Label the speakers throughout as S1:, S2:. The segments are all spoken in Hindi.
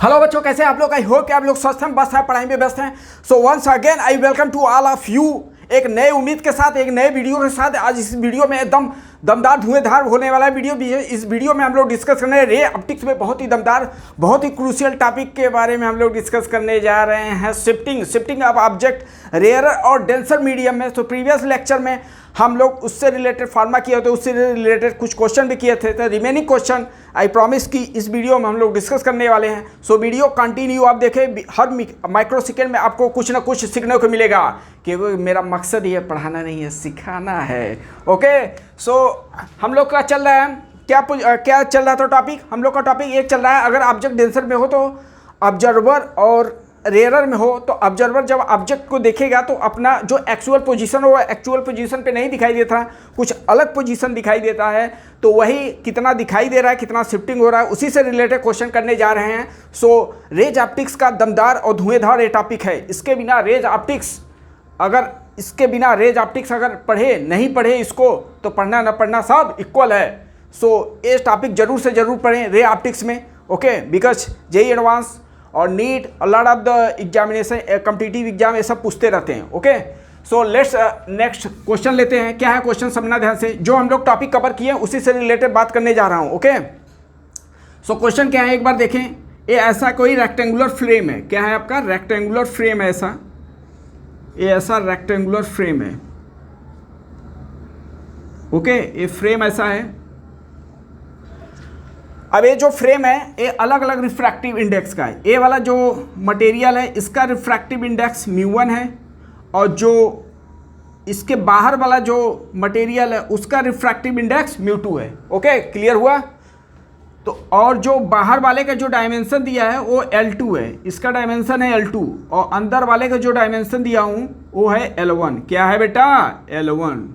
S1: हेलो बच्चों, कैसे आप लोग? आई होप कि आप लोग स्वस्थ हैं, बस है पढ़ाई में व्यस्त हैं। So once again I welcome to all of you एक नए उम्मीद के साथ, एक नए वीडियो के साथ। आज इस वीडियो में एकदम दमदार धुएंधार होने वाला वीडियो भी है। इस वीडियो में हम लोग डिस्कस करने रे ऑप्टिक्स में बहुत ही दमदार, बहुत ही क्रूशियल टॉपिक के बारे में हम लोग डिस्कस करने जा रहे हैं। शिफ्टिंग ऑफ ऑब्जेक्ट रेयर और डेंसर मीडियम में। तो प्रीवियस लेक्चर में हम लोग उससे रिलेटेड फार्मा किए थे, उससे रिलेटेड कुछ क्वेश्चन भी किए थे। तो रिमेनिंग क्वेश्चन आई प्रॉमिस कि इस वीडियो में हम लोग डिस्कस करने वाले हैं। सो वीडियो कंटिन्यू आप देखें, हर माइक्रो सेकेंड में आपको कुछ ना कुछ सीखने को मिलेगा, क्योंकि मेरा मकसद ये पढ़ाना नहीं है, सिखाना है। ओके, सो हम लोग का चल रहा है क्या चल रहा था टॉपिक? हम लोग का टॉपिक एक चल रहा है, अगर ऑब्जेक्ट डेंसर में हो तो ऑब्जर्वर और रेयरर में हो तो ऑब्जर्वर जब ऑब्जेक्ट को देखेगा तो अपना जो एक्चुअल पोजीशन हो एक्चुअल पोजीशन पे नहीं दिखाई देता, कुछ अलग पोजीशन दिखाई देता है। तो वही कितना दिखाई दे रहा है, कितना शिफ्टिंग हो रहा है, उसी से रिलेटेड क्वेश्चन करने जा रहे हैं। सो रेज ऑप्टिक्स का दमदार और धुएंधार ये टॉपिक है। इसके बिना रेज ऑप्टिक्स अगर नहीं पढ़े इसको तो पढ़ना न पढ़ना सब इक्वल है। सो ये टॉपिक जरूर से जरूर पढ़ें रे ऑप्टिक्स में। ओके, बिकॉज जेईई एडवांस और नीट और lot of the examination competitive exam ये सब पूछते रहते हैं। Okay, so let's next question लेते हैं। क्या है क्वेश्चन, समझना ध्यान से। जो हम लोग टॉपिक कवर किए उसी से रिलेटेड बात करने जा रहा हूँ। ओके, सो क्वेश्चन क्या है एक बार देखें। ये ऐसा कोई रेक्टेंगुलर फ्रेम है, क्या है आपका रेक्टेंगुलर फ्रेम है, ऐसा रेक्टेंगुलर फ्रेम है। ओके, ये फ्रेम ऐसा है। अब ये जो फ्रेम है ये अलग अलग रिफ्रैक्टिव इंडेक्स का है। ये वाला जो मटेरियल है इसका रिफ्रैक्टिव इंडेक्स μ1 है, और जो इसके बाहर वाला जो मटेरियल है उसका रिफ्रैक्टिव इंडेक्स μ2 है। ओके, क्लियर हुआ? तो और जो बाहर वाले का जो डायमेंशन दिया है वो L2 है, इसका डायमेंशन है L2, और अंदर वाले का जो डायमेंशन दिया हूँ वो है L1। क्या है बेटा? L1।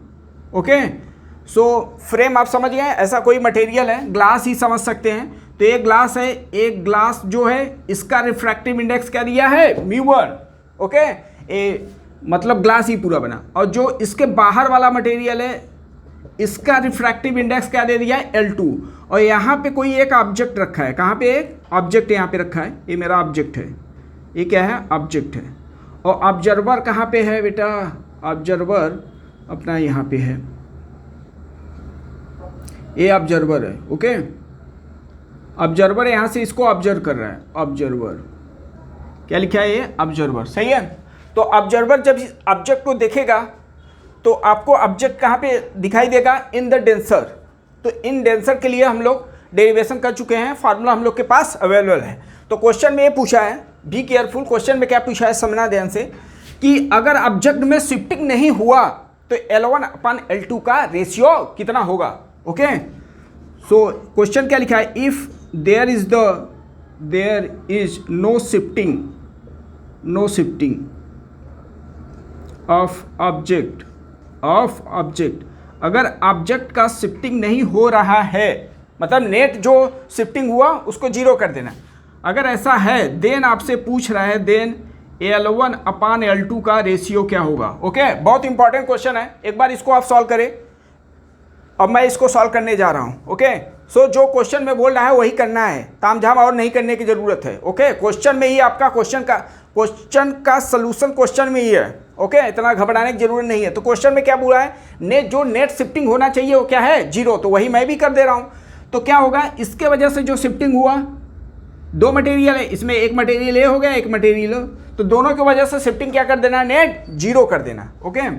S1: ओके, सो फ्रेम आप समझ गए, ऐसा कोई मटेरियल है, ग्लास ही समझ सकते हैं। तो एक ग्लास है, एक ग्लास जो है इसका रिफ्रैक्टिव इंडेक्स क्या दिया है? μ1। ओके, मतलब ग्लास ही पूरा बना। और जो इसके बाहर वाला मटेरियल है इसका रिफ्रैक्टिव इंडेक्स क्या दे दिया है? L2। और यहाँ पे कोई एक ऑब्जेक्ट रखा है, कहाँ पे एक ऑब्जेक्ट यहाँ पे रखा है, ये मेरा ऑब्जेक्ट है, ये क्या है? ऑब्जेक्ट है। और ऑब्जर्वर कहाँ पे है बेटा? ऑब्जर्वर अपना यहाँ पे है, ये ऑब्जर्वर है। ओके, ऑब्जर्वर यहाँ से इसको ऑब्जर्व कर रहा है। ऑब्जर्वर क्या लिखा है? ये ऑब्जर्वर, सही है। तो ऑब्जर्वर जब इस ऑब्जेक्ट को देखेगा तो आपको ऑब्जेक्ट कहाँ पे दिखाई देगा? In the denser. तो इन डेंसर के लिए हम लोग डेरिवेशन कर चुके हैं, फार्मूला हम लोग के पास अवेलेबल है। तो क्वेश्चन में ये पूछा है, बी केयरफुल, क्वेश्चन में क्या पूछा है समझना ध्यान से, कि अगर ऑब्जेक्ट में शिफ्टिंग नहीं हुआ तो L1/L2 का रेशियो कितना होगा? ओके, सो क्वेश्चन क्या लिखा है? If there is no shifting of object, अगर ऑब्जेक्ट का शिफ्टिंग नहीं हो रहा है, मतलब नेट जो शिफ्टिंग हुआ उसको जीरो कर देना। अगर ऐसा है देन आपसे पूछ रहा है देन L1/L2 का रेशियो क्या होगा? ओके, बहुत इंपॉर्टेंट क्वेश्चन है, एक बार इसको आप सॉल्व करें। अब मैं इसको सॉल्व करने जा रहा हूँ। ओके, सो जो क्वेश्चन में बोल रहा है वही करना है, तामझाम और नहीं करने की जरूरत है। ओके, क्वेश्चन में ही आपका क्वेश्चन का सलूशन क्वेश्चन में ही है। ओके, इतना घबराने की जरूरत नहीं है। तो क्वेश्चन में क्या बोला है? जो नेट शिफ्टिंग होना चाहिए वो क्या है? 0। तो वही मैं भी कर दे रहा हूँ। तो क्या होगा, इसके वजह से जो शिफ्टिंग हुआ, दो मटेरियल है, इसमें एक मटेरियल ए हो गया, एक मटेरियल, तो दोनों की वजह से शिफ्टिंग क्या कर देना है? नेट 0 कर देना। ओके,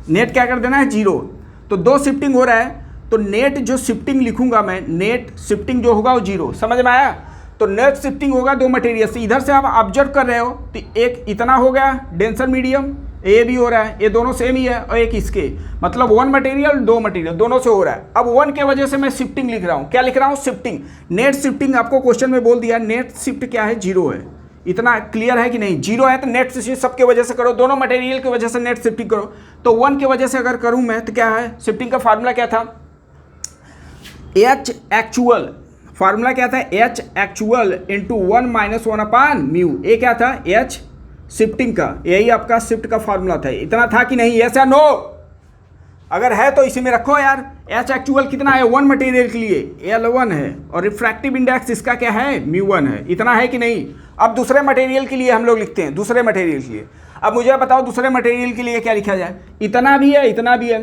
S1: नेट क्या कर देना है? 0। तो दो शिफ्टिंग हो रहा है, तो नेट जो शिफ्टिंग लिखूंगा मैं, नेट शिफ्टिंग जो होगा वो 0। समझ में आया? तो नेट शिफ्टिंग होगा दो मटेरियल से। इधर से आप ऑब्जर्व कर रहे हो तो एक इतना हो गया डेंसर मीडियम, ए भी हो रहा है, ये दोनों सेम ही है, और एक इसके, मतलब 1 मटेरियल 2 मटेरियल दोनों से हो रहा है। अब 1 के वजह से मैं शिफ्टिंग लिख रहा हूँ। क्या लिख रहा हूँ? शिफ्टिंग। नेट शिफ्टिंग आपको क्वेश्चन में बोल दिया, नेट शिफ्ट क्या है? 0 है। इतना क्लियर है कि नहीं? 0 है तो नेट शिफ्टिंग सबके वजह से करो, दोनों मटेरियल की वजह से नेट शिफ्टिंग करो। तो 1 की वजह से अगर करूँ मैं तो क्या है? शिफ्टिंग का फार्मूला क्या था? H एक्चुअल, फार्मूला क्या था? H actual into 1 - 1/μ। ये क्या था? H शिफ्टिंग का, यही आपका शिफ्ट का फार्मूला था। इतना था कि नहीं? यस या नो? अगर है तो इसी में रखो यार। एच एक्चुअल कितना है, वन मटेरियल के लिए L1 है, और रिफ्रैक्टिव इंडेक्स इसका क्या है, μ1 है। इतना है कि नहीं। अब दूसरे मटेरियल के लिए हम लोग लिखते हैं, दूसरे मटेरियल के लिए। अब मुझे बताओ दूसरे मटेरियल के लिए क्या लिखा जाए। इतना भी है, इतना भी है,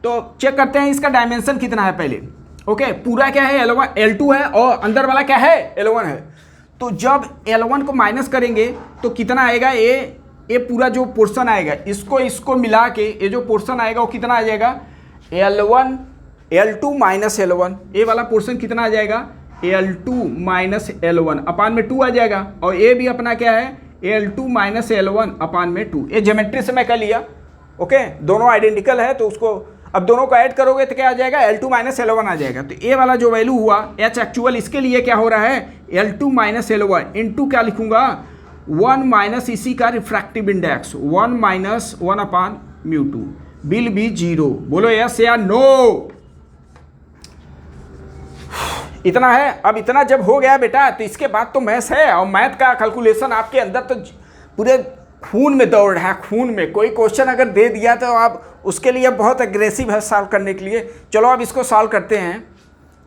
S1: तो चेक करते हैं इसका डायमेंशन कितना है पहले। ओके, पूरा क्या है L1 L2 है, और अंदर वाला क्या है L1 है। तो जब L1 को माइनस करेंगे तो कितना आएगा, ये पूरा जो पोर्शन आएगा इसको मिला के ये जो पोर्शन आएगा वो कितना आ जाएगा, L1 L2 माइनस L1। ये वाला पोर्शन कितना आ जाएगा, L2 माइनस L1 अपान में 2 आ जाएगा। और ये भी अपना क्या है, L2 माइनस L1 अपान में 2। ये ज्योमेट्री से मैं कर लिया। ओके, दोनों आइडेंटिकल है तो उसको अब दोनों को ऐड करोगे तो क्या आ जाएगा, L2 माइनस L1 आ जाएगा। तो ये वाला जो वैल्यू हुआ H एक्चुअल, इसके लिए क्या हो रहा है, L2 माइनस L1 इंटू क्या लिखूंगा, 1 माइनस इसी का refractive index 1 minus 1 upon μ2 will be 0। बोलो यस या नो। इतना है। अब इतना जब हो गया बेटा तो इसके बाद तो मैथ्स है, और मैथ का कैलकुलेशन आपके अंदर तो पूरे खून में दौड़ रहा है, खून में। कोई क्वेश्चन अगर दे दिया तो आप उसके लिए बहुत एग्रेसिव है सॉल्व करने के लिए। चलो अब इसको सॉल्व करते हैं,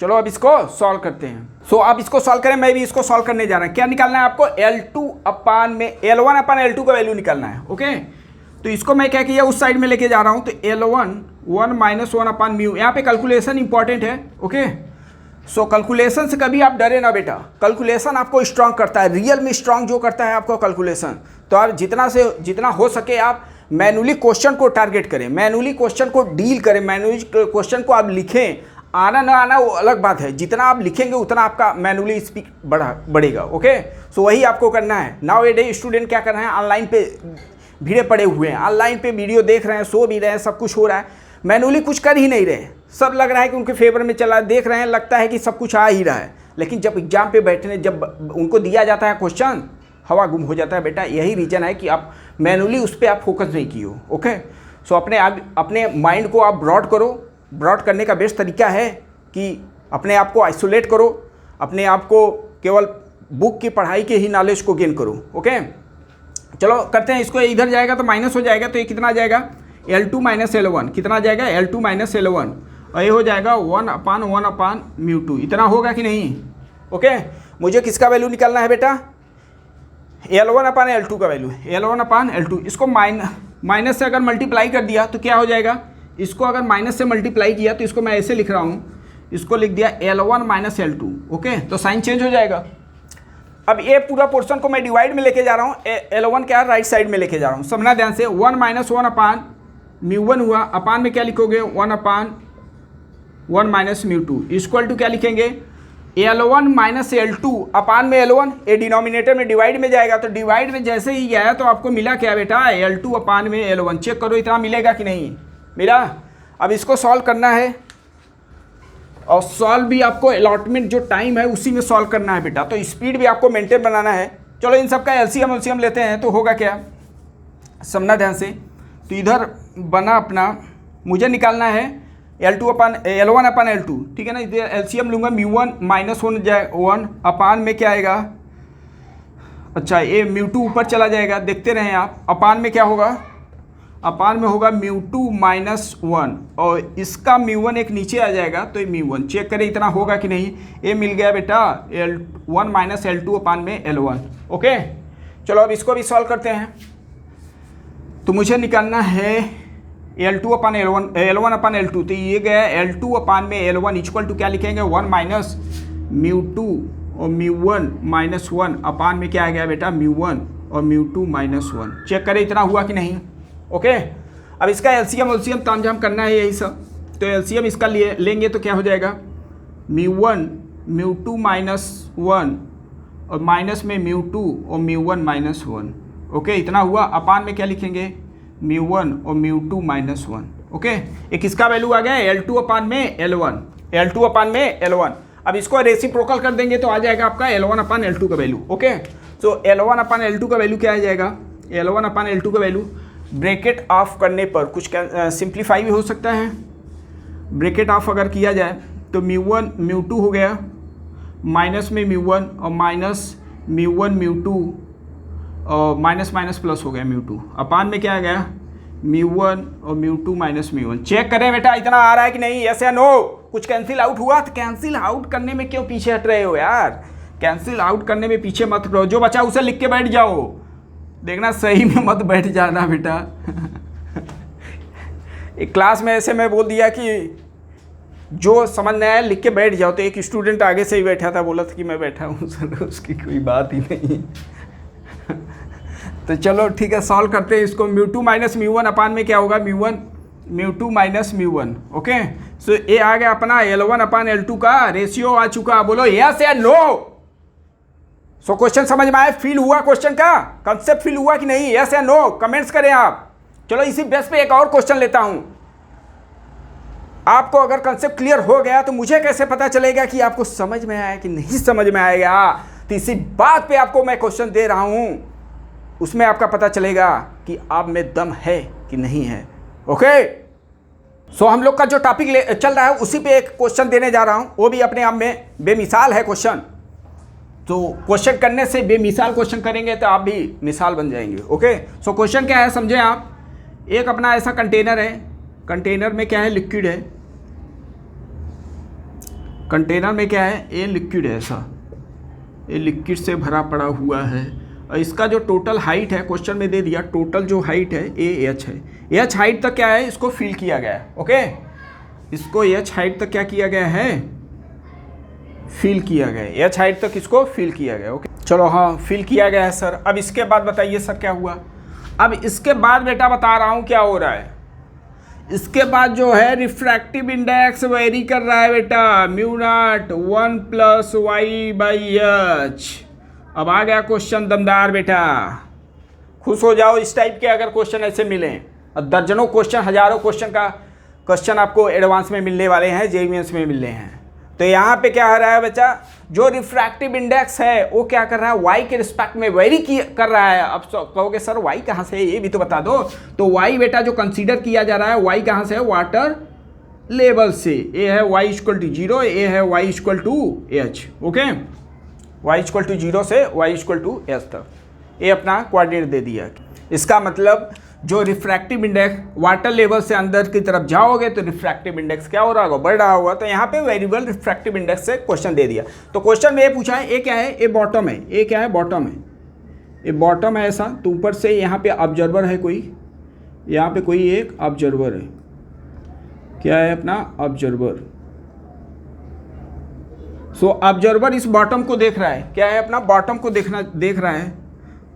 S1: चलो अब इसको सॉल्व करते हैं। सो अब इसको सॉल्व करें, मैं भी इसको सॉल्व करने जा रहा हूँ। क्या निकालना है आपको, L2 अपान में L1 अपान L2 का वैल्यू निकालना है। ओके, तो इसको मैं क्या किया, उस साइड में लेके जा रहा हूँ। तो L1 1 माइनस 1 अपान म्यू, यहाँ पे कैलकुलेशन इंपॉर्टेंट है। ओके, सो कैलकुलेशन से कभी आप डरे ना बेटा, कैलकुलेशन आपको स्ट्रांग करता है, रियल में स्ट्रांग जो करता है आपको कैलकुलेशन। तो आप जितना से जितना हो सके आप मैनुअली क्वेश्चन को टारगेट करें, मैनुअली क्वेश्चन को डील करें, मैनुअली क्वेश्चन को आप लिखें। आना ना आना वो अलग बात है, जितना आप लिखेंगे उतना आपका मैनुअली स्पीक बढ़ेगा। ओके, सो वही आपको करना है। नाउ ए डे स्टूडेंट क्या कर रहे हैं, ऑनलाइन पे भीड़े पड़े हुए हैं, ऑनलाइन पे वीडियो देख रहे हैं, सो भी रहे हैं, सब कुछ हो रहा है, मैनुअली कुछ कर ही नहीं रहे। सब लग रहा है कि उनके फेवर में चला, देख रहे हैं, लगता है कि सब कुछ आ ही रहा है, लेकिन जब एग्जाम पे बैठने, जब उनको दिया जाता है क्वेश्चन, हवा गुम हो जाता है बेटा। यही रीज़न है कि आप मैनुअली उस पर आप फोकस नहीं किए हो। ओके, सो अपने माइंड को आप ब्रॉड करो। ब्रॉड करने का बेस्ट तरीका है कि अपने आप को आइसोलेट करो, अपने आप को केवल बुक की पढ़ाई के ही नॉलेज को गेन करो। ओके, चलो करते हैं इसको। इधर जाएगा तो माइनस हो जाएगा, तो ये कितना आ जाएगा, L2 माइनस L1 कितना आ जाएगा, L2 माइनस L1, और ये हो जाएगा 1 अपान μ2। इतना होगा कि नहीं। ओके, मुझे किसका वैल्यू निकालना है बेटा, L1 अपान L2 का वैल्यू, L1 अपान L2। इसको माइनस से अगर मल्टीप्लाई कर दिया तो क्या हो जाएगा, इसको अगर माइनस से मल्टीप्लाई किया तो इसको मैं ऐसे लिख रहा हूँ, इसको लिख दिया L1 माइनस L2। ओके, तो साइन चेंज हो जाएगा। अब ये पूरा पोर्शन को मैं डिवाइड में लेके जा रहा हूँ, L1 क्या राइट साइड में लेके जा रहा हूँ। समझना ध्यान से, 1 माइनस 1 अपान μ1 हुआ, अपान में क्या लिखोगे, 1 अपान 1 माइनस μ2 इक्वल टू क्या लिखेंगे, L1 माइनस L2 अपान में L1। ये डिनोमिनेटर में डिवाइड में जाएगा, तो डिवाइड में जैसे ही गया तो आपको मिला क्या बेटा, L2 अपान में L1। चेक करो इतना मिलेगा कि नहीं मिला। अब इसको सॉल्व करना है, और सॉल्व भी आपको अलॉटमेंट जो टाइम है उसी में सॉल्व करना है बेटा, तो स्पीड भी आपको मेंटेन बनाना है। चलो इन सब का एलसीएम लेते हैं, तो होगा क्या, समझना ध्यान से। तो इधर बना अपना, मुझे निकालना है L1 अपान L2, ठीक है ना। इधर एलसीएम लूँगा, μ1 माइनस 1 अपान में क्या आएगा, अच्छा ये μ2 ऊपर चला जाएगा, देखते रहें आप। अपान में क्या होगा, अपान में होगा μ2 माइनस 1, और इसका μ1 एक नीचे आ जाएगा, तो ये μ1। चेक करें इतना होगा कि नहीं। ये मिल गया बेटा L1 माइनस L2 अपान में L1। ओके, चलो अब इसको भी सॉल्व करते हैं। तो मुझे निकालना है L2 अपान L1 अपान L2, तो ये गया L2 अपान में L1 इक्वल टू क्या लिखेंगे, 1 माइनस μ2 और μ1 माइनस 1 अपान में क्या आ गया बेटा, μ1 और μ2 माइनस 1। चेक करें इतना हुआ कि नहीं। ओके, अब इसका एलसीएम तामझाम करना है यही सब। तो एलसीएम इसका लेंगे तो क्या हो जाएगा, μ1 μ2 माइनस 1 और माइनस में μ2 और μ1 माइनस 1। ओके, इतना हुआ। अपान में क्या लिखेंगे, μ1 और μ2 माइनस 1। ओके, एक इसका वैल्यू आ गया L2 अपान में L1, L2 अपान में L1। अब इसको रेसिप्रोकल कर देंगे तो आ जाएगा आपका L1 अपान L2 का वैल्यू। ओके, सो L1 अपान L2 का वैल्यू क्या आ जाएगा, L1 अपान L2 का वैल्यू ब्रैकेट ऑफ करने पर कुछ सिंप्लीफाई भी हो सकता है। ब्रैकेट ऑफ अगर किया जाए तो μ1 μ2 हो गया, माइनस में μ1 और माइनस μ1 μ2 और माइनस माइनस प्लस हो गया μ2। अपान में क्या आ गया, μ1 और μ2 माइनस μ1। चेक करें बेटा इतना आ रहा है कि नहीं, यस या नो। कुछ कैंसिल आउट हुआ? तो कैंसिल आउट करने में क्यों पीछे हट रहे हो यार? कैंसिल आउट करने में पीछे मत रहो, जो बचा उसे लिख के बैठ जाओ। देखना सही में मत बैठ जाना बेटा। एक क्लास में ऐसे मैं बोल दिया कि जो समझ नहीं आया लिख के बैठ जाओ, तो एक स्टूडेंट आगे से ही बैठा था, बोला था कि मैं बैठा हूँ सर, उसकी कोई बात ही नहीं। तो चलो ठीक है, सॉल्व करते हैं इसको। μ2 माइनस μ1 अपान में क्या होगा, μ2 माइनस μ1। ओके, सो ये आ गया अपना L1 अपान L2 का रेशियो आ चुका। बोलो यस या नो। सो क्वेश्चन समझ में आया? फील हुआ क्वेश्चन का कंसेप्ट? फील हुआ कि नहीं? यस या नो कमेंट्स करें आप। चलो इसी बेस पे एक और क्वेश्चन लेता हूं। आपको अगर कंसेप्ट क्लियर हो गया तो मुझे कैसे पता चलेगा कि आपको समझ में आया कि नहीं समझ में आएगा? तो इसी बात पे आपको मैं क्वेश्चन दे रहा हूं, उसमें आपका पता चलेगा कि आप में दम है कि नहीं है। ओके, सो हम लोग का जो टॉपिक चल रहा है उसी पे एक क्वेश्चन देने जा रहा हूं, वो भी अपने आप में बेमिसाल है क्वेश्चन। तो क्वेश्चन करने से बेमिसाल क्वेश्चन करेंगे तो आप भी मिसाल बन जाएंगे। ओके, सो क्वेश्चन क्या है समझें आप। एक अपना ऐसा कंटेनर है, कंटेनर में क्या है, लिक्विड है। कंटेनर में क्या है, ये लिक्विड है, ऐसा ये लिक्विड से भरा पड़ा हुआ है। और इसका जो टोटल हाइट है, क्वेश्चन में दे दिया टोटल जो हाइट है ये एच है। एच हाइट तक क्या है, इसको फिल किया गया है। ओके, इसको एच हाइट तक क्या किया गया है, फिल किया गया है। एच हाइट तक इसको फिल किया गया। ओके, चलो हाँ फिल किया गया है सर। अब इसके बाद बताइए सर क्या हुआ। अब इसके बाद बेटा बता रहा हूँ क्या हो रहा है। इसके बाद जो है रिफ्रैक्टिव इंडेक्स वेरी कर रहा है बेटा, μ0 1 + y/h। अब आ गया क्वेश्चन दमदार बेटा, खुश हो जाओ इस टाइप के अगर क्वेश्चन ऐसे मिले। और दर्जनों क्वेश्चन, हजारों क्वेश्चन आपको एडवांस में मिलने वाले हैं, जेईई मेंस में मिलने हैं। तो यहाँ पे क्या हो रहा है बच्चा, जो रिफ्रैक्टिव इंडेक्स है वो क्या कर रहा है, वाई के रिस्पेक्ट में वेरी कर रहा है। अब कहोगे सर वाई कहाँ से है, ये भी तो बता दो। तो वाई बेटा जो कंसीडर किया जा रहा है, वाई कहाँ से है, वाटर लेवल से। ये है y = 0, ये है y = h। ओके, y = 0 से y = h तक ये अपना कोऑर्डिनेट दे दिया। इसका मतलब जो रिफ्रैक्टिव इंडेक्स वाटर लेवल से अंदर की तरफ जाओगे तो रिफ्रैक्टिव इंडेक्स क्या हो रहा होगा, बढ़ रहा होगा। तो यहाँ पे वेरिएबल रिफ्रैक्टिव इंडेक्स से क्वेश्चन दे दिया। तो क्वेश्चन में ये पूछा है, ये क्या है, ये बॉटम है, ये क्या है, बॉटम है, ये बॉटम है ऐसा। तो ऊपर से यहाँ पे ऑब्जर्वर है कोई, यहाँ पे कोई एक ऑब्जर्वर है, क्या है अपना ऑब्जर्वर। सो ऑब्जर्वर इस बॉटम को देख रहा है, क्या है अपना बॉटम को देख रहा है।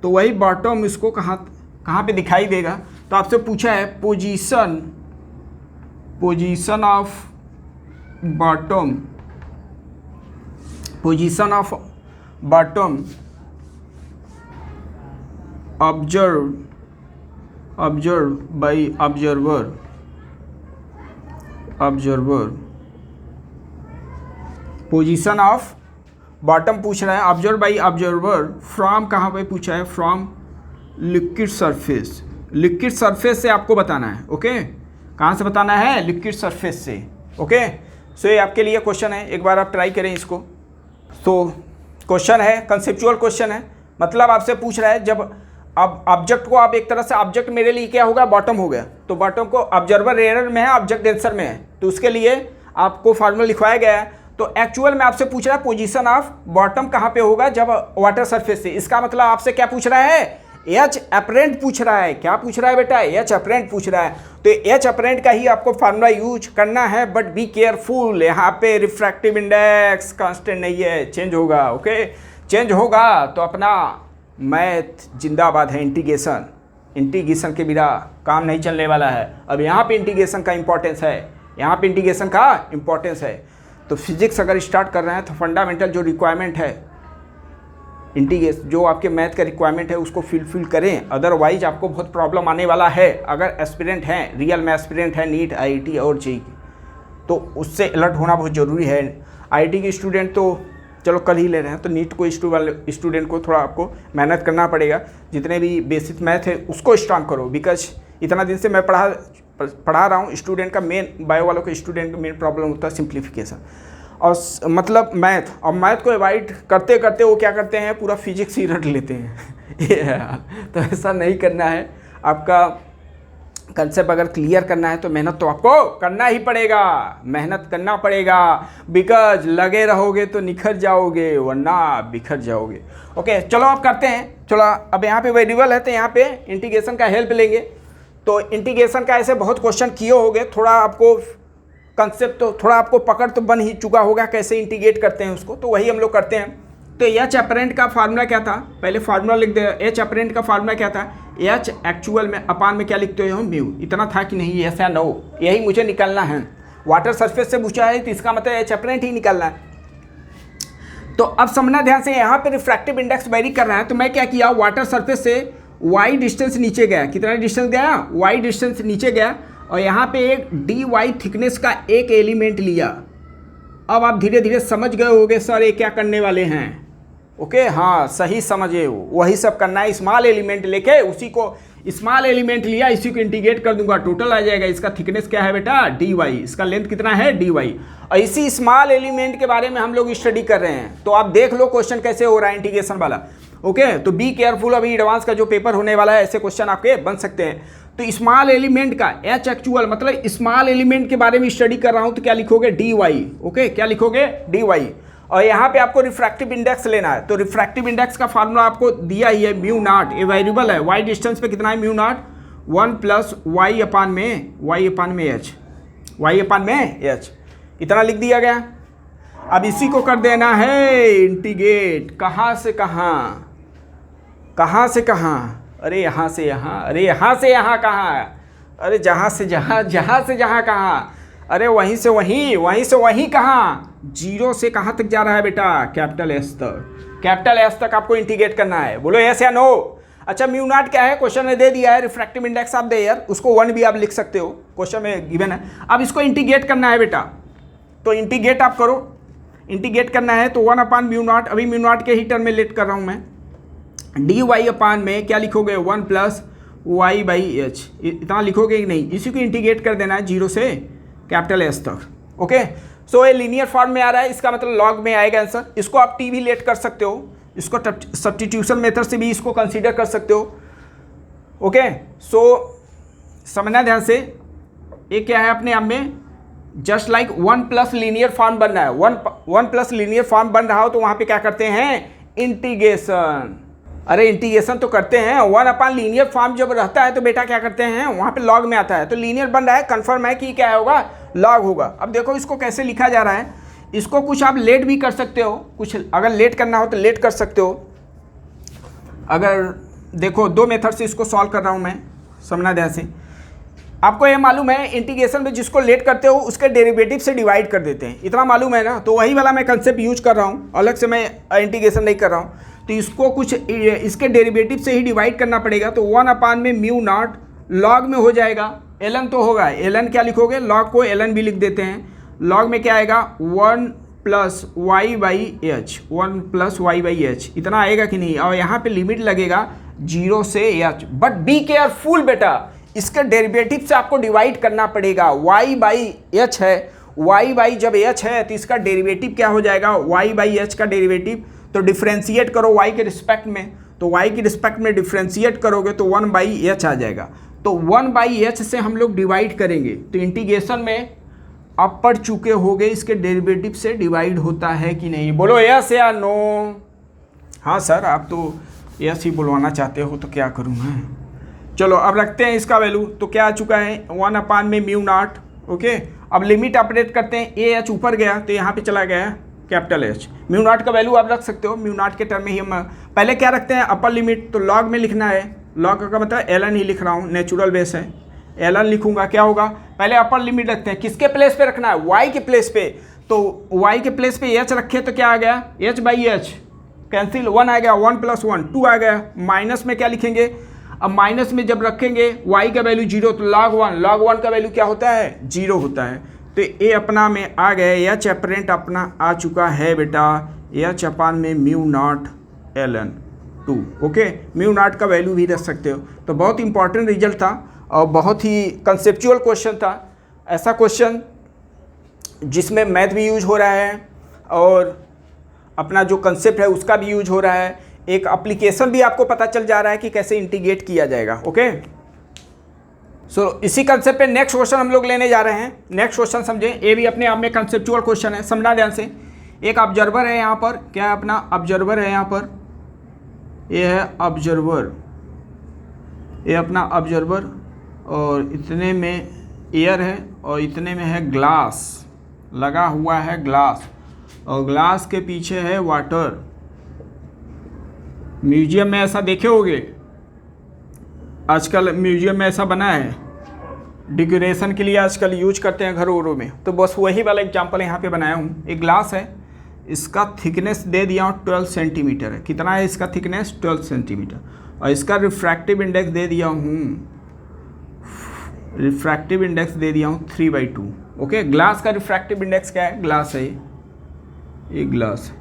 S1: तो वही बॉटम इसको कहाँ पे दिखाई देगा। तो आपसे पूछा है position of bottom observe by observer position of bottom पूछ रहा है, ऑब्जर्व बाय ऑब्जर्वर फ्रॉम कहाँ पे पूछा है, from liquid surface. Liquid surface से आपको बताना है। ओके, कहाँ से बताना है, लिक्विड सरफेस से। ओके, सो ये आपके लिए क्वेश्चन है, एक बार आप ट्राई करें इसको। तो क्वेश्चन है, कंसेप्चुअल क्वेश्चन है, मतलब आपसे पूछ रहा है जब अब ऑब्जेक्ट को आप एक तरह से, ऑब्जेक्ट मेरे लिए क्या होगा, बॉटम हो गया। तो बॉटम को ऑब्जर्वर एरर में है, ऑब्जेक्ट डेंसर में है, तो उसके लिए आपको फार्मूला लिखवाया गया है। तो एक्चुअल में आपसे पूछ रहा है पोजीशन ऑफ बॉटम कहाँ पे होगा, जब वाटर सरफेस से। इसका मतलब आपसे क्या पूछ रहा है, एच अपरेंट पूछ रहा है। क्या पूछ रहा है बेटा, एच अपरेंट पूछ रहा है। तो एच अपरेंट का ही आपको फार्मूला यूज करना है, बट बी केयरफुल, यहाँ पे रिफ्रैक्टिव इंडेक्स कांस्टेंट नहीं है, चेंज होगा। ओके, चेंज होगा तो अपना मैथ जिंदाबाद है। इंटीग्रेशन के बिना काम नहीं चलने वाला है। अब यहाँ पे इंटीग्रेशन का इंपॉर्टेंस है, तो फिजिक्स अगर स्टार्ट कर रहे हैं तो फंडामेंटल जो रिक्वायरमेंट है, इंटीग्रेशन जो आपके मैथ का रिक्वायरमेंट है उसको फिल करें, अदरवाइज आपको बहुत प्रॉब्लम आने वाला है। अगर एस्पिरेंट हैं, रियल में एस्पिरेंट है नीट, आईआईटी और जेईई, तो उससे अलर्ट होना बहुत ज़रूरी है। आईआईटी के स्टूडेंट तो चलो कल ही ले रहे हैं, तो नीट को स्टूडेंट को थोड़ा आपको मेहनत करना पड़ेगा। जितने भी बेसिक मैथ है उसको स्ट्रांग करो, बिकॉज इतना दिन से मैं पढ़ा रहा हूँ। स्टूडेंट का मेन, बायो वालों के स्टूडेंट का मेन प्रॉब्लम होता है सिंप्लीफिकेशन और मतलब मैथ। और मैथ को अवॉइड करते करते वो क्या करते हैं, पूरा फिजिक्स ही रट लेते हैं। ये तो ऐसा नहीं करना है। आपका कंसेप्ट अगर क्लियर करना है तो मेहनत तो आपको करना ही पड़ेगा, मेहनत करना पड़ेगा, बिकॉज लगे रहोगे तो निखर जाओगे वरना बिखर जाओगे। ओके चलो अब करते हैं। चलो अब यहाँ पे वेरिएबल है तो यहाँ पे इंटीग्रेशन का हेल्प लेंगे। तो इंटीग्रेशन का ऐसे बहुत क्वेश्चन किए होंगे, थोड़ा आपको कंसेप्ट तो थोड़ा आपको पकड़ तो बन ही चुका होगा कैसे इंटीग्रेट करते हैं उसको, तो वही हम लोग करते हैं। तो एच अपरेंट का फार्मूला क्या था, पहले फार्मूला लिख दे। एच अपरेंट का फार्मूला क्या था, एच एक्चुअल में अपान में क्या लिखते हो म्यू, इतना था कि नहीं, यस या नो, यही मुझे निकालना है। वाटर सरफेस से पूछा है तो इसका मतलब एच अपरेंट ही निकालना है। तो अब समझना ध्यान से, यहाँ पे रिफ्रैक्टिव इंडेक्स वेरी कर रहा है, तो मैं क्या किया, वाटर सरफेस से वाई डिस्टेंस नीचे गया, कितना डिस्टेंस गया, वाई डिस्टेंस नीचे गया, और यहाँ पे एक डी वाई थिकनेस का एक एलिमेंट लिया। अब आप धीरे धीरे समझ गए होगे सर ये क्या करने वाले हैं। ओके हाँ सही समझे, वही सब करना है। स्मॉल एलिमेंट लेके उसी को, स्मॉल एलिमेंट लिया, इसी को इंटीग्रेट कर दूंगा, टोटल आ जाएगा। इसका थिकनेस क्या है बेटा, डी वाई, इसका लेंथ कितना है, डी वाई। और इसी स्मॉल एलिमेंट के बारे में हम लोग स्टडी कर रहे हैं। तो आप देख लो क्वेश्चन कैसे हो रहा है इंटीग्रेशन वाला। ओके तो बी केयरफुल, अभी एडवांस का जो पेपर होने वाला है ऐसे क्वेश्चन आपके बन सकते हैं। तो स्मॉल एलिमेंट का एच एक्चुअल मतलब स्मॉल एलिमेंट के बारे में स्टडी कर रहा हूं, तो क्या लिखोगे, डी वाई। ओके क्या लिखोगे, डी वाई। और यहाँ पे आपको रिफ्रैक्टिव इंडेक्स लेना है, तो रिफ्रैक्टिव इंडेक्स का फार्मूला आपको दिया ही है, म्यू नॉट, ये वेरिएबल है, वाई डिस्टेंस पे कितना है, म्यू नॉट 1 प्लस वाई अपान में एच, वाई अपान में एच, इतना लिख दिया गया। अब इसी को कर देना है इंटीग्रेट, कहाँ से कहाँ, कहाँ से कहाँ, अरे यहाँ से यहाँ, अरे यहाँ से यहाँ कहाँ, अरे जहाँ से जहाँ, जहाँ से जहाँ कहाँ, अरे वहीं से वहीं, वहीं से वहीं कहाँ, जीरो से कहाँ तक जा रहा है बेटा, कैपिटल एस तक, कैपिटल एस तक आपको इंटीग्रेट करना है। बोलो यस या नो। अच्छा म्यू नॉट क्या है, क्वेश्चन में दे दिया है, रिफ्रैक्टिव इंडेक्स आप दे यार, उसको 1 भी आप लिख सकते हो, क्वेश्चन में गिवन है। अब इसको इंटीग्रेट करना है बेटा, तो इंटीग्रेट आप करो, इंटीग्रेट करना है तो 1 अपान म्यू नॉट, अभी म्यू नॉट के ही टर्म में लेट कर रहा हूँ मैं, डी वाई अपान में क्या लिखोगे, 1 प्लस वाई बाई एच, इतना लिखोगे कि नहीं, इसी को इंटीग्रेट कर देना है जीरो से कैपिटल एस तक। ओके सो ये लीनियर फॉर्म में आ रहा है, इसका मतलब लॉग में आएगा आंसर। इसको आप टी भी लेट कर सकते हो, इसको सब्स्टिट्यूशन मेथड से भी इसको कंसीडर कर सकते हो। ओके सो समझना ध्यान से, ये क्या है अपने आप में, just like 1 plus linear form बन रहा है, 1 प्लस लीनियर फॉर्म बन रहा हो तो वहाँ पे क्या करते हैं, इंटीग्रेशन। अरे इंटीग्रेशन तो करते हैं, 1 अपान लीनियर फॉर्म जब रहता है तो बेटा क्या करते हैं, वहाँ पे लॉग में आता है, तो लीनियर बन रहा है, कंफर्म है कि क्या होगा, लॉग होगा। अब देखो इसको कैसे लिखा जा रहा है, इसको कुछ आप लेट भी कर सकते हो, कुछ अगर लेट करना हो तो लेट कर सकते हो। अगर देखो 2 मेथड से इसको सॉल्व कर रहा हूँ मैं, समझना ध्यान से। आपको ये मालूम है इंटीग्रेशन में जिसको लेट करते हो उसके डेरिवेटिव से डिवाइड कर देते हैं, इतना मालूम है ना, तो वही वाला मैं कंसेप्ट यूज कर रहा हूँ, अलग से मैं इंटीग्रेशन नहीं कर रहा हूँ। तो इसको कुछ इसके डेरिवेटिव से ही डिवाइड करना पड़ेगा, तो 1 अपान में म्यू नॉट लॉग में हो जाएगा, एलन तो होगा, एलन क्या लिखोगे, लॉग को एलन भी लिख देते हैं, लॉग में क्या आएगा 1 plus y by h, 1 plus y by h, इतना आएगा कि नहीं। और यहाँ पे लिमिट लगेगा 0 से एच, बट बी केयरफुल बेटा, इसके डेरिवेटिव से आपको डिवाइड करना पड़ेगा, y बाई एच है, y बाई जब h है तो इसका डेरिवेटिव क्या हो जाएगा, y बाई एच का डेरिवेटिव, तो डिफ्रेंशिएट करो y के रिस्पेक्ट में, तो y के रिस्पेक्ट में डिफ्रेंशिएट करोगे तो 1 बाई एच आ जाएगा, तो 1 बाई एच से हम लोग डिवाइड करेंगे, तो इंटीग्रेशन में आप पढ़ चुके होगे इसके डेरिवेटिव से डिवाइड होता है कि नहीं, बोलो यस या नो। हाँ सर आप तो यस ही बुलवाना चाहते हो तो क्या करूँ मैं। चलो अब रखते हैं इसका वैल्यू, तो क्या आ चुका है 1 अपान में म्यू नॉट। ओके अब लिमिट ऑपरेट करते हैं, ए एच ऊपर गया तो यहाँ पे चला गया कैपिटल एच, म्यू नॉट का वैल्यू आप रख सकते हो, म्यू नॉट के टर्म में ही हम पहले क्या रखते हैं, अपर लिमिट, तो लॉग में लिखना है, लॉग का मतलब एलन ही लिख रहा हूँ, नेचुरल बेस है, एलन लिखूंगा, क्या होगा, पहले अपर लिमिट रखते हैं, किसके प्लेस पे रखना है, वाई के प्लेस पे, तो वाई के प्लेस पे एच रखे तो क्या आ गया, एच बाई एच कैंसिल, 1 आ गया, 1 प्लस 1 2 आ गया, माइनस में क्या लिखेंगे, अब माइनस में जब रखेंगे y का वैल्यू 0 तो log 1 का वैल्यू क्या होता है, 0 होता है, तो ए अपना में आ गए, एच अपरेंट अपना आ चुका है बेटा, एच अपान में mu naught ln 2। Okay mu naught का वैल्यू भी रख सकते हो। तो बहुत इंपॉर्टेंट रिजल्ट था और बहुत ही कंसेप्चुअल क्वेश्चन था, ऐसा क्वेश्चन जिसमें मैथ भी यूज हो रहा है और अपना जो कंसेप्ट है उसका भी यूज हो रहा है, एक एप्लीकेशन भी आपको पता चल जा रहा है कि कैसे इंटीग्रेट किया जाएगा। ओके इसी कंसेप्ट पे नेक्स्ट क्वेश्चन हम लोग लेने जा रहे हैं। नेक्स्ट क्वेश्चन समझें, ये भी अपने आप में कंसेप्चुअल क्वेश्चन है, समझना ध्यान से। एक ऑब्जर्वर है यहाँ पर, क्या है अपना ऑब्जर्वर है यहाँ पर, ये है ऑब्जर्वर, ये अपना ऑब्जर्वर, और इतने में एयर है और इतने में है ग्लास, लगा हुआ है ग्लास, और ग्लास के पीछे है वाटर। म्यूजियम में ऐसा देखे होगे, आजकल म्यूजियम में ऐसा बना है, डेकोरेशन के लिए आजकल यूज करते हैं घरों वरों में, तो बस वही वाला एग्जांपल यहाँ पे बनाया हूँ। एक ग्लास है, इसका थिकनेस दे दिया हूँ 12 सेंटीमीटर है। कितना है इसका थिकनेस? 12 सेंटीमीटर। और इसका रिफ्रैक्टिव इंडेक्स दे दिया हूँ, रिफ्रैक्टिव इंडेक्स दे दिया हूँ 3/2। ओके, ग्लास का रिफ्रैक्टिव इंडेक्स क्या है? ग्लास है ये ग्लास।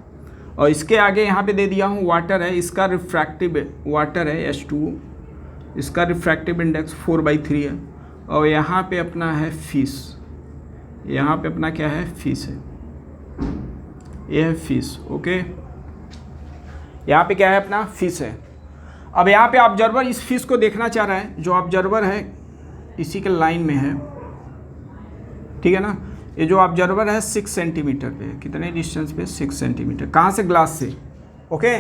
S1: और इसके आगे यहाँ पे दे दिया हूँ वाटर है, इसका रिफ्रैक्टिव वाटर है H2O, इसका रिफ्रैक्टिव इंडेक्स 4/3 है। और यहाँ पे अपना है फिश, यहाँ पे अपना क्या है? फिश है, ये है फिश। ओके, यहाँ पे क्या है? अपना फिश है। अब यहाँ पे ऑब्जर्वर इस फिश को देखना चाह रहा है, जो ऑब्जर्वर है इसी के लाइन में है, ठीक है ना। ये जो ऑब्जर्वर है 6 सेंटीमीटर पे, कितने डिस्टेंस पे? 6 सेंटीमीटर। कहाँ से? ग्लास से। ओके,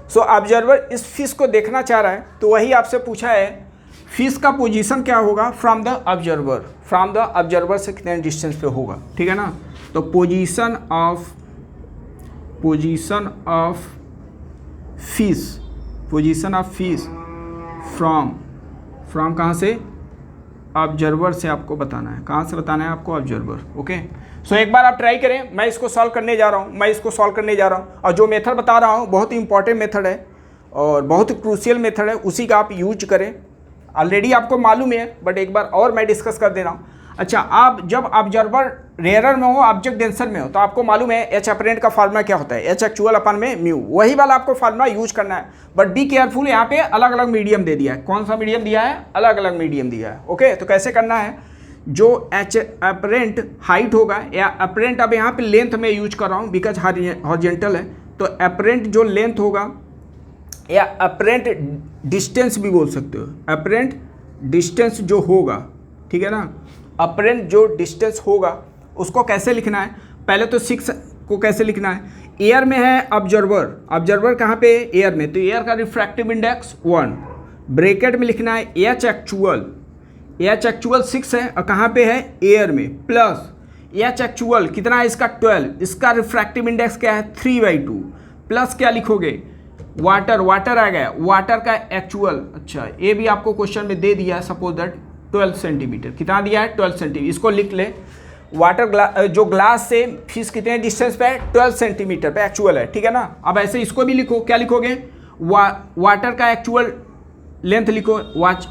S1: सो ऑब्जर्वर इस फिश को देखना चाह रहा है, तो वही आपसे पूछा है फिश का पोजीशन क्या होगा from the observer, from the observer से कितने डिस्टेंस पे होगा, ठीक है ना। तो position of fish, position of fish from कहाँ से? ऑब्जर्वर से आपको बताना है। कहाँ से बताना है आपको? ऑब्जर्वर। ओके, सो एक बार आप ट्राई करें, मैं इसको सॉल्व करने जा रहा हूँ, और जो मेथड बता रहा हूँ बहुत ही इंपॉर्टेंट मेथड है और बहुत ही क्रूशियल मेथड है, उसी का आप यूज करें। ऑलरेडी आपको मालूम है, बट एक बार और मैं डिस्कस कर दे रहा हूँ। अच्छा, आप जब ऑब्जर्वर रेयर में हो, ऑब्जेक्ट डेंसर में हो, तो आपको मालूम है एच अपरेंट का फार्मूला क्या होता है? एच एक्चुअल अपन में म्यू, वही वाला आपको फार्मूला यूज करना है। बट बी केयरफुल, यहाँ पे अलग अलग मीडियम दे दिया है। कौन सा मीडियम दिया है? अलग अलग मीडियम दिया है। ओके, तो कैसे करना है? जो एच अपरेंट हाइट होगा, या अपरेंट अब यहाँ पे लेंथ में यूज कर रहा हूँ बिकॉज हॉरिजॉन्टल है, तो अपरेंट जो लेंथ होगा, या अपरेंट डिस्टेंस भी बोल सकते हो, अपरेंट डिस्टेंस जो होगा, ठीक है ना। अपरेंट जो डिस्टेंस होगा उसको कैसे लिखना है? पहले तो 6 को कैसे लिखना है? एयर में है ऑब्जर्वर, ऑब्जर्वर कहाँ पे? एयर में, तो एयर का रिफ्रैक्टिव इंडेक्स 1, ब्रैकेट में लिखना है एच एक्चुअल 6 है, और कहाँ पे है? एयर में, प्लस एच एक्चुअल कितना है इसका? 12, इसका रिफ्रैक्टिव इंडेक्स क्या है? 3/2, प्लस क्या लिखोगे? वाटर आ गया, वाटर का एक्चुअल। अच्छा, ये भी आपको क्वेश्चन में दे दिया है, सपोज दैट 12 सेंटीमीटर। कितना दिया है? 12 सेंटीमीटर। इसको लिख ले, वाटर जो ग्लास से फिश कितने डिस्टेंस पे है? 12 सेंटीमीटर पे एक्चुअल है, ठीक है ना। अब ऐसे इसको भी लिखो, क्या लिखोगे? वाटर का एक्चुअल लेंथ लिखो,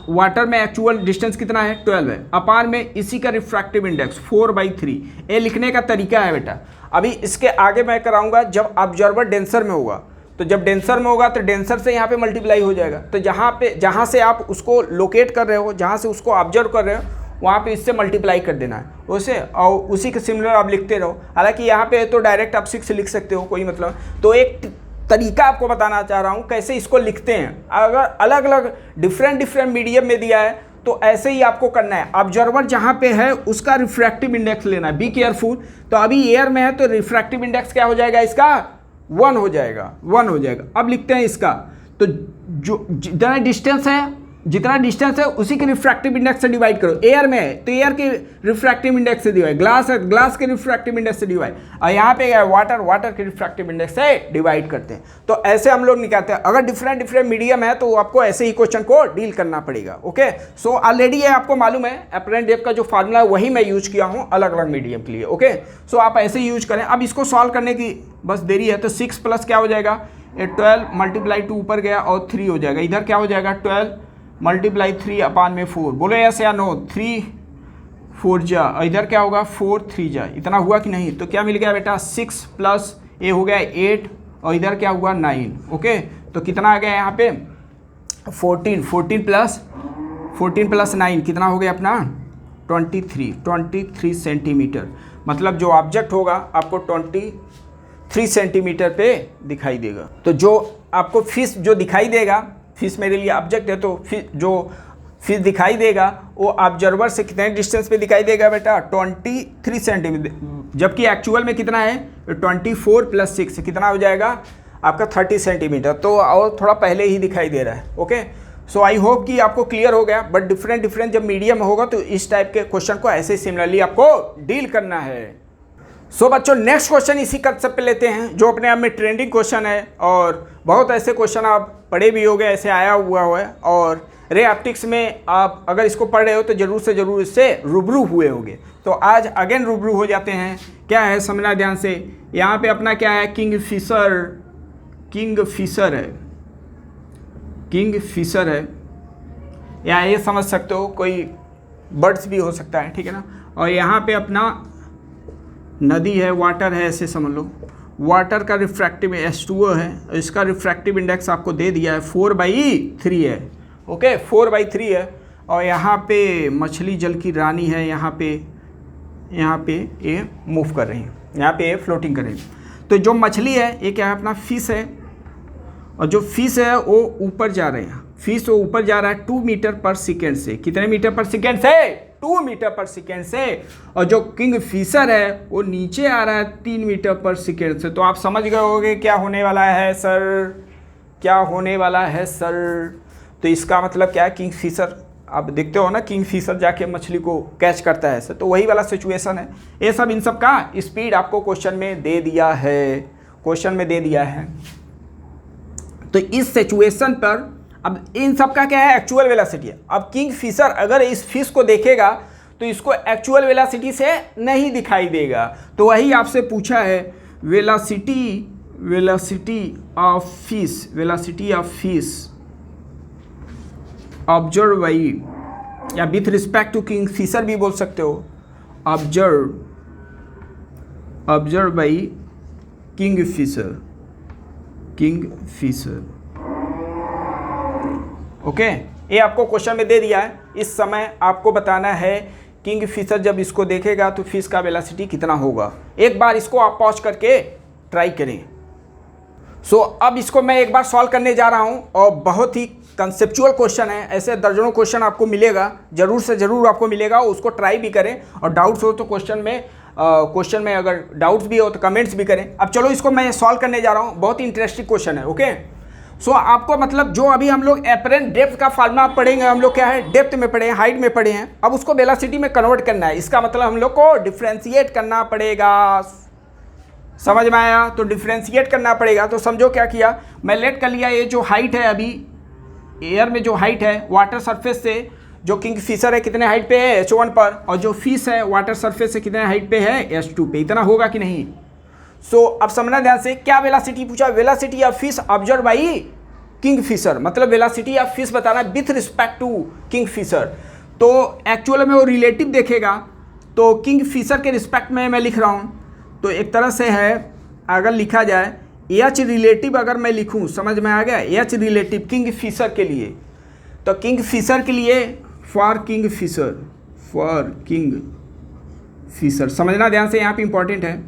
S1: वाटर में एक्चुअल डिस्टेंस कितना है? 12 है, अपार में इसी का रिफ्रैक्टिव इंडेक्स 4/3। ये लिखने का तरीका है बेटा। अभी इसके आगे मैं कराऊंगा जब ऑब्जर्वर डेंसर में होगा, तो जब डेंसर में होगा तो डेंसर से यहाँ पे मल्टीप्लाई हो जाएगा, तो जहाँ से आप उसको लोकेट कर रहे हो, जहाँ से उसको ऑब्जर्व कर रहे हो, वहाँ पे इससे मल्टीप्लाई कर देना है उसे, और उसी के सिमिलर आप लिखते रहो। हालांकि यहाँ पे तो डायरेक्ट आप 6 लिख सकते हो, कोई मतलब। तो एक तरीका आपको बताना चाह रहा हूँ कैसे इसको लिखते हैं। अगर अलग अलग डिफरेंट मीडियम में दिया है तो ऐसे ही आपको करना है। ऑब्जर्वर जहाँ पे है उसका रिफ्रैक्टिव इंडेक्स लेना है, बी केयरफुल। तो अभी एयर में है तो रिफ्रैक्टिव इंडेक्स क्या हो जाएगा इसका? 1 हो जाएगा, 1 हो जाएगा। अब लिखते हैं इसका, तो जो जितना डिस्टेंस है उसी के रिफ्रैक्टिव इंडेक्स से डिवाइड करो। एयर में है तो एयर के रिफ्रैक्टिव इंडेक्स से डिवाइड, ग्लास है ग्लास के रिफ्रैक्टिव इंडेक्स से डिवाइड, और यहाँ पे है वाटर के रिफ्रैक्टिव इंडेक्स से डिवाइड करते हैं। तो ऐसे हम लोग निकालते हैं। अगर डिफरेंट मीडियम है तो आपको ऐसे ही क्वेश्चन को डील करना पड़ेगा। ओके, सो ऑलरेडी ये आपको मालूम है, अपरेंट डेप्थ का जो फार्मूला है वही मैं यूज किया हूँ अलग अलग मीडियम के लिए। ओके, सो आप ऐसे ही यूज करें। अब इसको सॉल्व करने की बस देरी है। तो 6 प्लस क्या हो जाएगा? 12 मल्टीप्लाई 2 ऊपर गया और 3 हो जाएगा। इधर क्या हो जाएगा? 12 मल्टीप्लाई 3 अपान में 4। बोलो यस या नो? 3 4 जा, और इधर क्या होगा? 4 3 जा। इतना हुआ कि नहीं? तो क्या मिल गया बेटा? 6 प्लस ए हो गया 8, और इधर क्या हुआ? 9। ओके, तो कितना आ गया यहाँ पे? 14 प्लस 9 कितना हो गया अपना? 23 सेंटीमीटर। मतलब जो ऑब्जेक्ट होगा आपको 23 सेंटीमीटर पे दिखाई देगा। तो जो आपको फिश जो दिखाई देगा, फिश मेरे लिए ऑब्जेक्ट है, तो जो फिश दिखाई देगा वो ऑब्जर्वर से कितने डिस्टेंस पे दिखाई देगा बेटा 23 सेंटीमीटर, जबकि एक्चुअल में कितना है 24 + 6 कितना हो जाएगा आपका 30 सेंटीमीटर, तो और थोड़ा पहले ही दिखाई दे रहा है। ओके, सो आई होप कि आपको क्लियर हो गया। बट डिफरेंट जब मीडियम होगा तो इस टाइप के क्वेश्चन को ऐसे सिमिलरली आपको डील करना है। सो बच्चों नेक्स्ट क्वेश्चन इसी कंसेप्ट पे लेते हैं जो अपने आप में ट्रेंडिंग क्वेश्चन है और बहुत ऐसे क्वेश्चन आप पढ़े भी होंगे, ऐसे आया हुआ है और रे ऑप्टिक्स में आप अगर इसको पढ़ रहे हो तो जरूर से जरूर इससे रूबरू हुए होंगे। तो आज अगेन रूबरू हो जाते हैं। क्या है समझना ध्यान से, यहाँ पे अपना क्या है किंगफिशर है या ये समझ सकते हो कोई बर्ड्स भी हो सकता है, ठीक है ना। और यहाँ पे अपना नदी है, वाटर है, ऐसे समझ लो। वाटर का रिफ्रैक्टिव H2O है, इसका रिफ्रैक्टिव इंडेक्स आपको दे दिया है 4/3 है। ओके 4/3 है। और यहाँ पे मछली जल की रानी है, यहाँ पे ये मूव कर रही है, यहाँ पे ये फ्लोटिंग कर रही है। तो जो मछली है ये क्या है अपना फिश है, और जो फिश है वो ऊपर जा रहे हैं, फिश वो ऊपर जा रहा है 2 मीटर पर सेकेंड से। कितने मीटर पर सेकेंड से? 2 मीटर पर सेकेंड से। और जो किंग फिशर है वो नीचे आ रहा है 3 मीटर पर सेकेंड से। तो आप समझ गए होंगे क्या होने वाला है सर, क्या होने वाला है सर। तो इसका मतलब क्या है, किंग फिशर आप देखते हो ना, किंग फिशर जाके मछली को कैच करता है सर, तो वही वाला सिचुएशन है। ये सब इन सब का स्पीड आपको क्वेश्चन में दे दिया है, तो इस सिचुएशन पर अब इन सब का क्या है एक्चुअल वेलोसिटी है। अब किंग फिशर अगर इस फिश को देखेगा तो इसको एक्चुअल वेलोसिटी से नहीं दिखाई देगा, तो वही आपसे पूछा है velocity of fish observe by, या with respect to kingfisher भी बोल सकते हो, observe by kingfisher. Okay, ये आपको क्वेश्चन में दे दिया है। इस समय आपको बताना है किंग फिशर जब इसको देखेगा तो फिश का वेलोसिटी कितना होगा। एक बार इसको आप पॉज करके ट्राई करें। सो अब इसको मैं एक बार सॉल्व करने जा रहा हूँ और बहुत ही कंसेप्चुअल क्वेश्चन है, ऐसे दर्जनों क्वेश्चन आपको मिलेगा, जरूर से जरूर आपको मिलेगा, उसको ट्राई भी करें। और डाउट्स हो तो क्वेश्चन में अगर डाउट्स भी हो तो कमेंट्स भी करें। अब चलो इसको मैं सॉल्व करने जा रहा हूँ, बहुत ही इंटरेस्टिंग क्वेश्चन है। ओके, सो आपको मतलब जो अभी हम लोग एपरेंट डेप्थ का फार्मूला पढ़ेंगे, हम लोग क्या है डेप्थ में पढ़े हैं, हाइट में पढ़े हैं, अब उसको वेलोसिटी में कन्वर्ट करना है। इसका मतलब हम लोग को डिफ्रेंशिएट करना पड़ेगा। समझ में आया? तो डिफ्रेंशिएट करना पड़ेगा। तो समझो क्या किया, मैं लेट कर लिया ये जो हाइट है, अभी एयर में जो हाइट है वाटर सरफेस से, जो किंग फिशर है कितने हाइट पे है H1 पर, और जो फिश है वाटर सरफेस से कितने हाइट पे है H2 पे, इतना होगा कि नहीं। सो अब समझना ध्यान से, क्या वेलोसिटी पूछा, velocity of fish observe by kingfisher, मतलब वेलोसिटी ऑफ फिश बताना with respect to kingfisher. तो एक्चुअल में वो रिलेटिव देखेगा, तो किंग फिशर के रिस्पेक्ट में मैं लिख रहा हूँ, तो एक तरह से है अगर लिखा जाए एच रिलेटिव, अगर मैं लिखूँ, समझ में आ गया, एच रिलेटिव किंग फिशर के लिए, तो किंग फिशर के लिए फॉर किंग फिशर समझना ध्यान से, यहाँ पे इंपॉर्टेंट है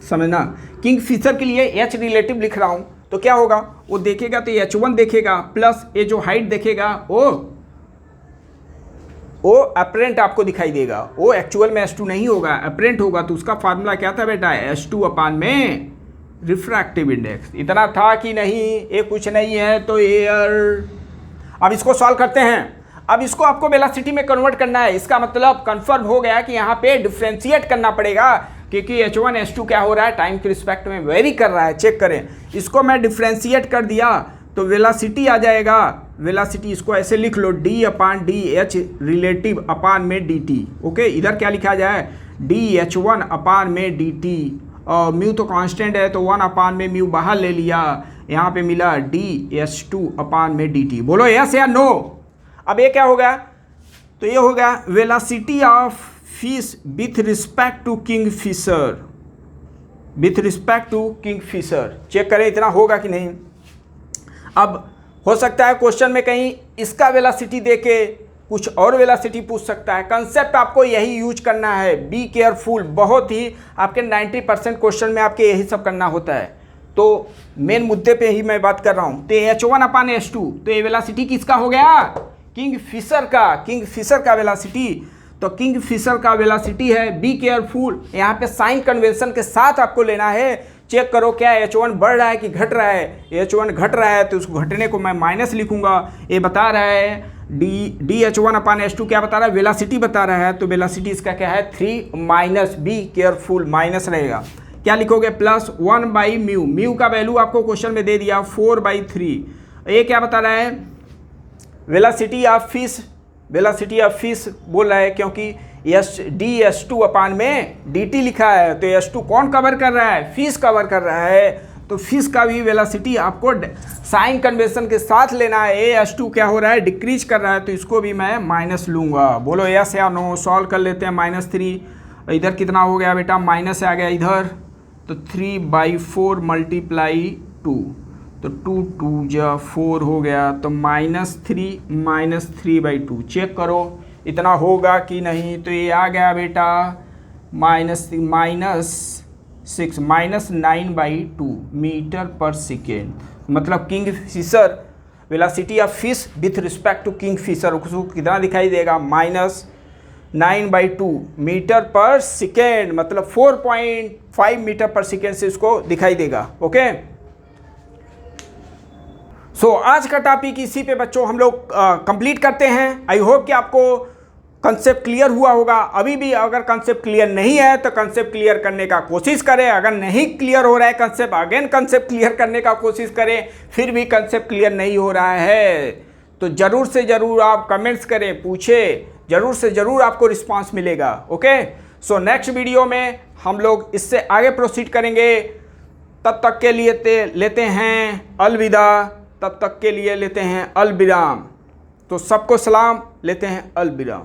S1: समझना। किंग फिशर के लिए एच रिलेटिव लिख रहा हूँ, तो क्या होगा, वो देखेगा तो H1 देखेगा प्लस ये जो हाइट देखेगा वो अपरेंट आपको दिखाई देगा, वो एक्चुअल में H2 नहीं होगा, अपरेंट होगा। तो उसका फार्मूला क्या था बेटा, H2 अपान में रिफ्रैक्टिव इंडेक्स। इतना था कि नहीं, ये कुछ नहीं है तो एयर। अब इसको सॉल्व करते हैं। अब इसको आपको वेलोसिटी में कन्वर्ट करना है, इसका मतलब कंफर्म हो गया कि यहाँ पे डिफ्रेंशिएट करना पड़ेगा, क्योंकि H1 H2 क्या हो रहा है, टाइम के रिस्पेक्ट में वेरी कर रहा है। चेक करें, इसको मैं डिफ्रेंशिएट कर दिया तो वेलोसिटी आ जाएगा। वेलोसिटी इसको ऐसे लिख लो, d अपान डी एच रिलेटिव अपान में डी टी। ओके, इधर क्या लिखा जाए, dH1 अपान में डी टी, और म्यू तो कांस्टेंट है तो 1 अपान में म्यू बाहर ले लिया, यहाँ पे मिला dH2 अपान में डी टी। बोलो यस या नो। अब ये क्या होगा, तो ये होगा velocity of fish with respect to kingfisher, check करें इतना होगा कि नहीं। अब हो सकता है क्वेश्चन में कहीं इसका वेलोसिटी देके कुछ और वेलोसिटी पूछ सकता है। कंसेप्ट आपको यही यूज करना है, बी केयरफुल। बहुत ही आपके 90% क्वेश्चन में आपके यही सब करना होता है। तो मेन मुद्दे पे ही मैं बात कर रहा हूँ। तो H1 अपान H2, तो ये वेलोसिटी किसका हो गया, किंगफिशर का वेलोसिटी, तो किंगफिशर का वेलोसिटी है, बी केयरफुल, यहाँ पे साइन कन्वेंशन के साथ आपको लेना है। चेक करो क्या H1 बढ़ रहा है कि घट रहा है। H1 घट रहा है तो उसको घटने को मैं माइनस लिखूंगा। ये बता रहा है dH1/H2 क्या बता रहा है, वेलोसिटी बता रहा है, तो वेलोसिटी इसका क्या है 3 माइनस, बी केयरफुल, माइनस रहेगा। क्या लिखोगे, प्लस 1/म्यू, म्यू का वैल्यू आपको क्वेश्चन में दे दिया 4/3। ये क्या बता रहा है, वेलोसिटी ऑफ फिश बोल रहा है, क्योंकि dH2 में dt लिखा है, तो H2 कौन कवर कर रहा है, फिश कवर कर रहा है, तो फिश का भी वेलोसिटी आपको साइन कन्वेंशन के साथ लेना है। H2 क्या हो रहा है, डिक्रीज कर रहा है, तो इसको भी मैं माइनस लूँगा। बोलो यस या नो। सॉल्व कर लेते हैं। -3 इधर कितना हो गया बेटा, माइनस आ गया इधर, तो 3/4 × 2, तो 2 2 जा 4 हो गया, तो -3/2। चेक करो इतना होगा कि नहीं, तो ये आ गया बेटा -9/2 मीटर पर सेकेंड। मतलब kingfisher velocity of fish with respect to kingfisher उसको कितना दिखाई देगा, -9/2 मीटर पर सेकेंड, मतलब 4.5 मीटर पर सेकेंड से इसको दिखाई देगा। ओके, सो आज का टॉपिक इसी पे बच्चों हम लोग कंप्लीट करते हैं। आई होप कि आपको कंसेप्ट क्लियर हुआ होगा। अभी भी अगर कंसेप्ट क्लियर नहीं है तो कंसेप्ट क्लियर करने का कोशिश करें। अगर नहीं क्लियर हो रहा है कंसेप्ट, अगेन कंसेप्ट क्लियर करने का कोशिश करें। फिर भी कंसेप्ट क्लियर नहीं हो रहा है तो ज़रूर से ज़रूर आप कमेंट्स करें, पूछें, ज़रूर से ज़रूर आपको रिस्पांस मिलेगा। ओके, सो नेक्स्ट वीडियो में हम लोग इससे आगे प्रोसीड करेंगे। तब तक के लिए लेते हैं अलविदा। तो सबको सलाम, लेते हैं अलविदा।